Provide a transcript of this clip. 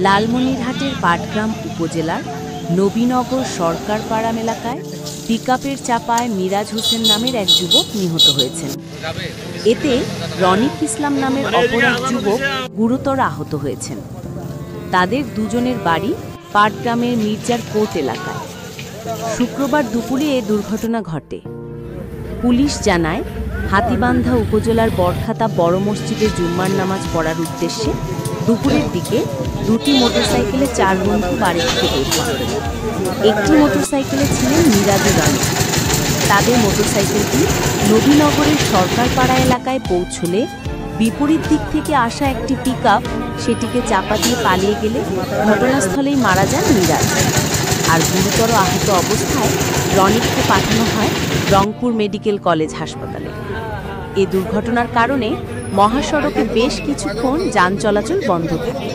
লালমনিরহাটের পাটগ্রাম উপজেলার নবীনগর সরকারপাড়া এলাকায় পিকআপের চাপায় মিরাজ হোসেন নামের এক যুবক নিহত হয়েছেন। এতে রনিক ইসলাম নামের অপর এক যুবক গুরুতর আহত হয়েছেন। তাদের দুজনের বাড়ি পাটগ্রামের মির্জার কোট এলাকায়। শুক্রবার দুপুরে এ দুর্ঘটনা ঘটে। পুলিশ জানায়, হাতীবান্ধা উপজেলার বরখাতা বড় মসজিদে জুম্মার নামাজ পড়ার উদ্দেশ্যে দুপুরের দিকে দুটি মোটরসাইকেলে 4 বন্ধু বাড়ি থেকে বের হয়। একটি মোটরসাইকেলে ছিলেন মিরাজুর রনি। তাদের মোটরসাইকেলটি নবীনগরের সরকারপাড়া এলাকায় পৌঁছলে বিপরীত দিক থেকে আসা একটি পিকআপ সেটিকে চাপা দিয়ে পালিয়ে গেলে ঘটনাস্থলেই মারা যান মিরাজ। আর গুরুতর আহত অবস্থায় রনিককে পাঠানো হয় রংপুর মেডিকেল কলেজ হাসপাতালে। এ দুর্ঘটনার কারণে মহাসড়কে বেশ কিছুক্ষণ যান চলাচল বন্ধ থাকে।